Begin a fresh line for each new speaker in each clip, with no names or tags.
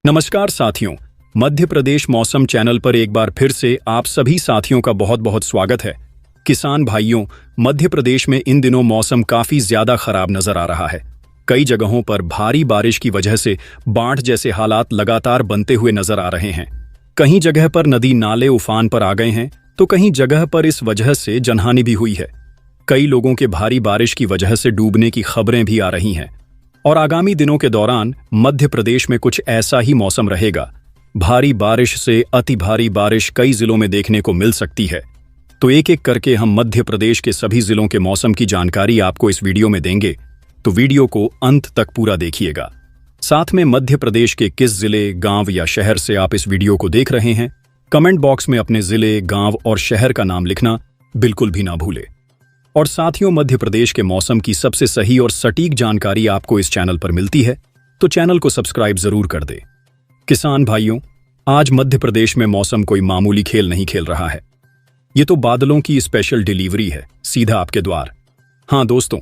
नमस्कार साथियों, मध्य प्रदेश मौसम चैनल पर एक बार फिर से आप सभी साथियों का बहुत बहुत स्वागत है। किसान भाइयों, मध्य प्रदेश में इन दिनों मौसम काफी ज्यादा खराब नजर आ रहा है। कई जगहों पर भारी बारिश की वजह से बाढ़ जैसे हालात लगातार बनते हुए नजर आ रहे हैं। कहीं जगह पर नदी नाले उफान पर आ गए हैं तो कहीं जगह पर इस वजह से जनहानि भी हुई है। कई लोगों के भारी बारिश की वजह से डूबने की खबरें भी आ रही हैं और आगामी दिनों के दौरान मध्य प्रदेश में कुछ ऐसा ही मौसम रहेगा। भारी बारिश से अति भारी बारिश कई जिलों में देखने को मिल सकती है। तो एक एक करके हम मध्य प्रदेश के सभी जिलों के मौसम की जानकारी आपको इस वीडियो में देंगे, तो वीडियो को अंत तक पूरा देखिएगा। साथ में मध्य प्रदेश के किस जिले, गांव या शहर से आप इस वीडियो को देख रहे हैं, कमेंट बॉक्स में अपने जिले, गांव और शहर का नाम लिखना बिल्कुल भी ना भूले। और साथियों, मध्य प्रदेश के मौसम की सबसे सही और सटीक जानकारी आपको इस चैनल पर मिलती है, तो चैनल को सब्सक्राइब जरूर कर दे। किसान भाइयों, आज मध्य प्रदेश में मौसम कोई मामूली खेल नहीं खेल रहा है। ये तो बादलों की स्पेशल डिलीवरी है, सीधा आपके द्वार। हाँ दोस्तों,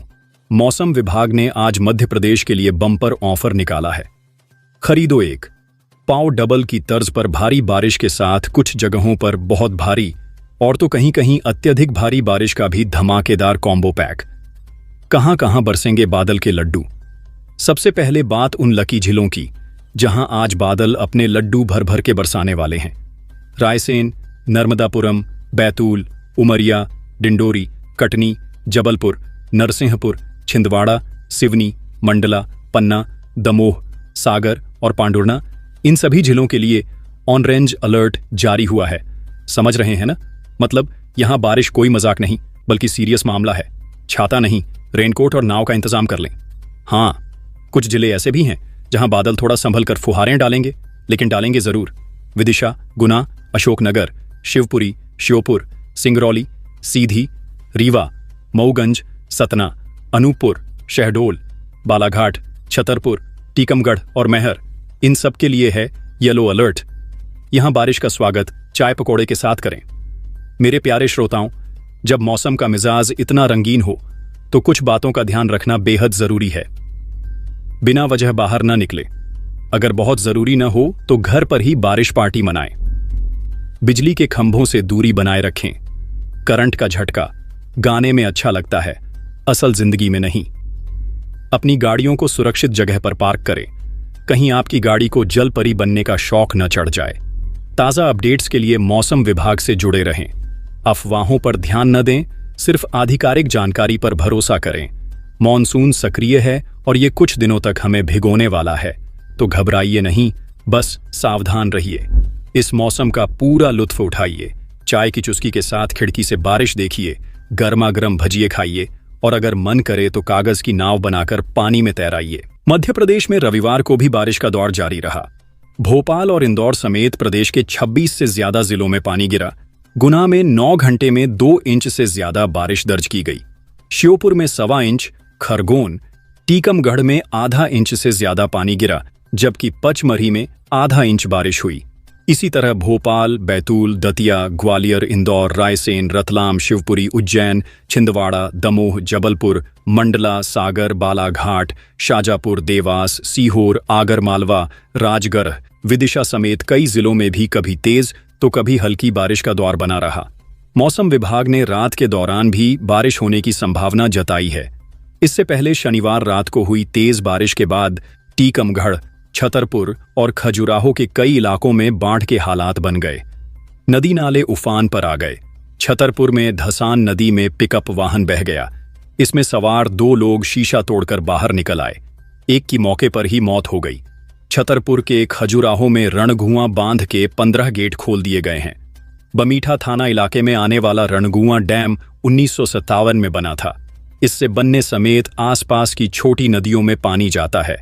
मौसम विभाग ने आज मध्य प्रदेश के लिए बम्पर ऑफर निकाला है। खरीदो एक, पाओ डबल की तर्ज पर भारी बारिश के साथ कुछ जगहों पर बहुत भारी और तो कहीं कहीं अत्यधिक भारी बारिश का भी धमाकेदार कॉम्बो पैक। कहां कहां बरसेंगे बादल के लड्डू। सबसे पहले बात उन लकी जिलों की जहां आज बादल अपने लड्डू भर भर के बरसाने वाले हैं। रायसेन, नर्मदापुरम, बैतूल, उमरिया, डिंडोरी, कटनी, जबलपुर, नरसिंहपुर, छिंदवाड़ा, सिवनी, मंडला, पन्ना, दमोह, सागर और पांडुर्ना, इन सभी जिलों के लिए ऑरेंज अलर्ट जारी हुआ है। समझ रहे हैं ना? मतलब यहां बारिश कोई मजाक नहीं बल्कि सीरियस मामला है। छाता नहीं, रेनकोट और नाव का इंतजाम कर लें। हाँ, कुछ जिले ऐसे भी हैं जहां बादल थोड़ा संभल कर फुहारें डालेंगे, लेकिन डालेंगे जरूर। विदिशा, गुना, अशोकनगर, शिवपुरी, श्योपुर, सिंगरौली, सीधी, रीवा, मऊगंज, सतना, अनूपपुर, शहडोल, बालाघाट, छतरपुर, टीकमगढ़ और मैहर, इन सब के लिए है येलो अलर्ट। यहां बारिश का स्वागत चाय पकौड़े के साथ करें। मेरे प्यारे श्रोताओं, जब मौसम का मिजाज इतना रंगीन हो तो कुछ बातों का ध्यान रखना बेहद जरूरी है। बिना वजह बाहर न निकले। अगर बहुत जरूरी न हो तो घर पर ही बारिश पार्टी मनाएं। बिजली के खंभों से दूरी बनाए रखें। करंट का झटका गाने में अच्छा लगता है, असल जिंदगी में नहीं। अपनी गाड़ियों को सुरक्षित जगह पर पार्क करें, कहीं आपकी गाड़ी को जल परी बनने का शौक न चढ़ जाए। ताज़ा अपडेट्स के लिए मौसम विभाग से जुड़े रहें। अफवाहों पर ध्यान न दें, सिर्फ आधिकारिक जानकारी पर भरोसा करें। मॉनसून सक्रिय है और ये कुछ दिनों तक हमें भिगोने वाला है, तो घबराइए नहीं, बस सावधान रहिए। इस मौसम का पूरा लुत्फ उठाइए। चाय की चुस्की के साथ खिड़की से बारिश देखिए, गर्मा गर्म भजिए खाइए और अगर मन करे तो कागज की नाव बनाकर पानी में तैराइए। मध्य प्रदेश में रविवार को भी बारिश का दौर जारी रहा। भोपाल और इंदौर समेत प्रदेश के 26 से ज्यादा जिलों में पानी गिरा। गुना में 9 घंटे में 2 इंच से ज्यादा बारिश दर्ज की गई। श्योपुर में 1.25 इंच, खरगोन, टीकमगढ़ में आधा इंच से ज्यादा पानी गिरा, जबकि पचमढ़ी में आधा इंच बारिश हुई। इसी तरह भोपाल, बैतूल, दतिया, ग्वालियर, इंदौर, रायसेन, रतलाम, शिवपुरी, उज्जैन, छिंदवाड़ा, दमोह, जबलपुर, मंडला, सागर, बालाघाट, शाजापुर, देवास, सीहोर, आगरमालवा, राजगढ़, विदिशा समेत कई जिलों में भी कभी तेज तो कभी हल्की बारिश का दौर बना रहा। मौसम विभाग ने रात के दौरान भी बारिश होने की संभावना जताई है। इससे पहले शनिवार रात को हुई तेज बारिश के बाद टीकमगढ़, छतरपुर और खजुराहो के कई इलाकों में बाढ़ के हालात बन गए। नदी नाले उफान पर आ गए। छतरपुर में धसान नदी में पिकअप वाहन बह गया। इसमें सवार 2 लोग शीशा तोड़कर बाहर निकल आए। एक की मौके पर ही मौत हो गई। छतरपुर के खजुराहो में रणगुआ बांध के 15 गेट खोल दिए गए हैं। बमीठा थाना इलाके में आने वाला रणगुआ डैम 1957 में बना था। इससे बनने समेत आसपास की छोटी नदियों में पानी जाता है।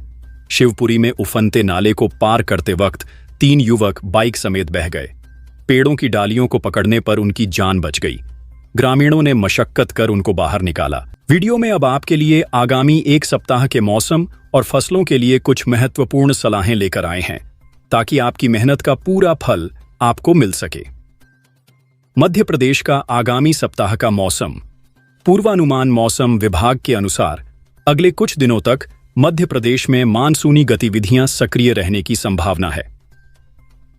शिवपुरी में उफनते नाले को पार करते वक्त 3 युवक बाइक समेत बह गए। पेड़ों की डालियों को पकड़ने पर उनकी जान बच गई। ग्रामीणों ने मशक्कत कर उनको बाहर निकाला। वीडियो में अब आपके लिए आगामी 1 सप्ताह के मौसम और फसलों के लिए कुछ महत्वपूर्ण सलाहें लेकर आए हैं, ताकि आपकी मेहनत का पूरा फल आपको मिल सके। मध्य प्रदेश का आगामी सप्ताह का मौसम। पूर्वानुमान। मौसम विभाग के अनुसार अगले कुछ दिनों तक मध्य प्रदेश में मानसूनी गतिविधियां सक्रिय रहने की संभावना है।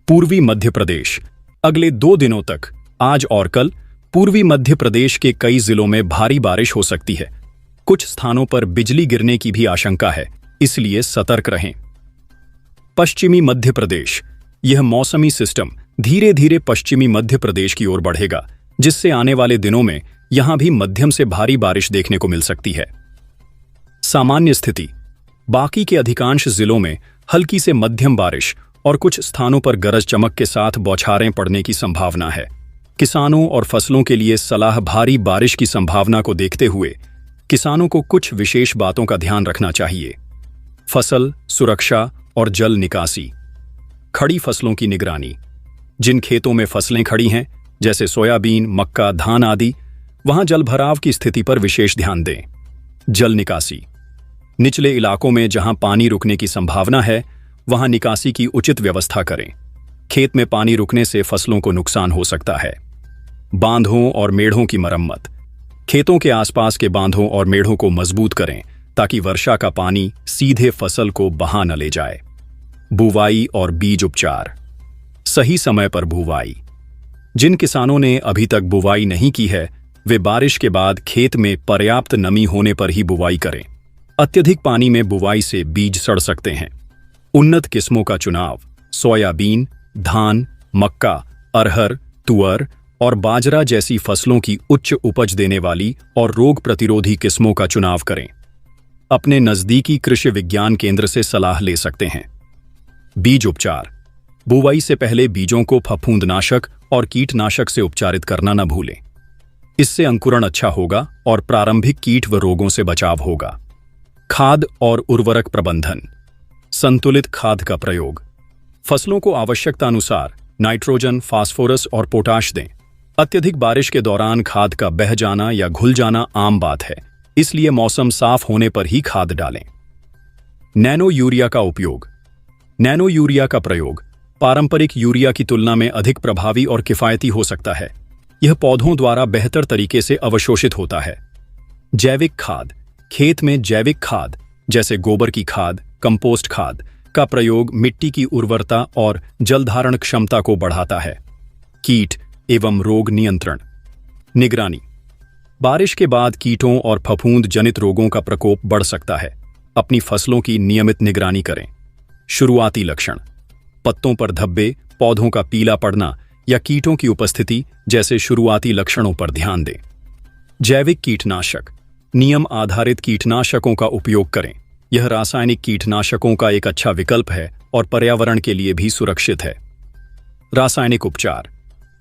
पूर्वी मध्य प्रदेश। अगले 2 दिनों तक आज और कल पूर्वी मध्य प्रदेश के कई जिलों में भारी बारिश हो सकती है। कुछ स्थानों पर बिजली गिरने की भी आशंका है, इसलिए सतर्क रहें। पश्चिमी मध्य प्रदेश। यह मौसमी सिस्टम धीरे धीरे पश्चिमी मध्य प्रदेश की ओर बढ़ेगा, जिससे आने वाले दिनों में यहां भी मध्यम से भारी बारिश देखने को मिल सकती है। सामान्य स्थिति। बाकी के अधिकांश जिलों में हल्की से मध्यम बारिश और कुछ स्थानों पर गरज चमक के साथ बौछारें पड़ने की संभावना है। किसानों और फसलों के लिए सलाह। भारी बारिश की संभावना को देखते हुए किसानों को कुछ विशेष बातों का ध्यान रखना चाहिए। फसल सुरक्षा और जल निकासी। खड़ी फसलों की निगरानी। जिन खेतों में फसलें खड़ी हैं, जैसे सोयाबीन, मक्का, धान आदि, वहां जलभराव की स्थिति पर विशेष ध्यान दें। जल निकासी। निचले इलाकों में जहां पानी रुकने की संभावना है, वहां निकासी की उचित व्यवस्था करें। खेत में पानी रुकने से फसलों को नुकसान हो सकता है। बांधों और मेढ़ों की मरम्मत। खेतों के आसपास के बांधों और मेढ़ों को मजबूत करें ताकि वर्षा का पानी सीधे फसल को बहा न ले जाए। बुवाई और बीज उपचार। सही समय पर बुवाई। जिन किसानों ने अभी तक बुवाई नहीं की है, वे बारिश के बाद खेत में पर्याप्त नमी होने पर ही बुवाई करें। अत्यधिक पानी में बुवाई से बीज सड़ सकते हैं। उन्नत किस्मों का चुनाव। सोयाबीन, धान, मक्का, अरहर, तुअर और बाजरा जैसी फसलों की उच्च उपज देने वाली और रोग प्रतिरोधी किस्मों का चुनाव करें। अपने नजदीकी कृषि विज्ञान केंद्र से सलाह ले सकते हैं। बीज उपचार। बुवाई से पहले बीजों को फफूंदनाशक और कीटनाशक से उपचारित करना न भूलें। इससे अंकुरण अच्छा होगा और प्रारंभिक कीट व रोगों से बचाव होगा। खाद और उर्वरक प्रबंधन। संतुलित खाद का प्रयोग। फसलों को आवश्यकता अनुसार नाइट्रोजन, फास्फोरस और पोटाश दें। अत्यधिक बारिश के दौरान खाद का बह जाना या घुल जाना आम बात है, इसलिए मौसम साफ होने पर ही खाद डालें। नैनो यूरिया का उपयोग। नैनो यूरिया का प्रयोग पारंपरिक यूरिया की तुलना में अधिक प्रभावी और किफायती हो सकता है। यह पौधों द्वारा बेहतर तरीके से अवशोषित होता है। जैविक खाद। खेत में जैविक खाद जैसे गोबर की खाद, कंपोस्ट खाद का प्रयोग मिट्टी की उर्वरता और जलधारण क्षमता को बढ़ाता है। कीट एवं रोग नियंत्रण। निगरानी। बारिश के बाद कीटों और फफूंद जनित रोगों का प्रकोप बढ़ सकता है। अपनी फसलों की नियमित निगरानी करें। शुरुआती लक्षण। पत्तों पर धब्बे, पौधों का पीला पड़ना या कीटों की उपस्थिति जैसे शुरुआती लक्षणों पर ध्यान दें। जैविक कीटनाशक। नियम आधारित कीटनाशकों का उपयोग करें। यह रासायनिक कीटनाशकों का एक अच्छा विकल्प है और पर्यावरण के लिए भी सुरक्षित है। रासायनिक उपचार।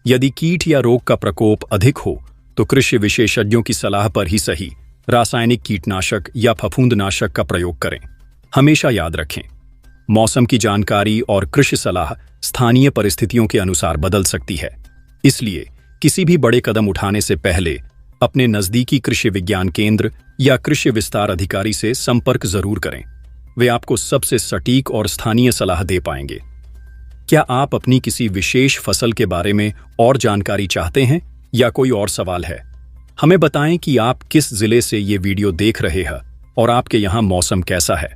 यदि कीट या रोग का प्रकोप अधिक हो तो कृषि विशेषज्ञों की सलाह पर ही सही रासायनिक कीटनाशक या फफूंदनाशक का प्रयोग करें। हमेशा याद रखें, मौसम की जानकारी और कृषि सलाह स्थानीय परिस्थितियों के अनुसार बदल सकती है, इसलिए किसी भी बड़े कदम उठाने से पहले अपने नजदीकी कृषि विज्ञान केंद्र या कृषि विस्तार अधिकारी से संपर्क जरूर करें। वे आपको सबसे सटीक और स्थानीय सलाह दे पाएंगे। क्या आप अपनी किसी विशेष फसल के बारे में और जानकारी चाहते हैं या कोई और सवाल है? हमें बताएं कि आप किस जिले से ये वीडियो देख रहे हैं और आपके यहाँ मौसम कैसा है।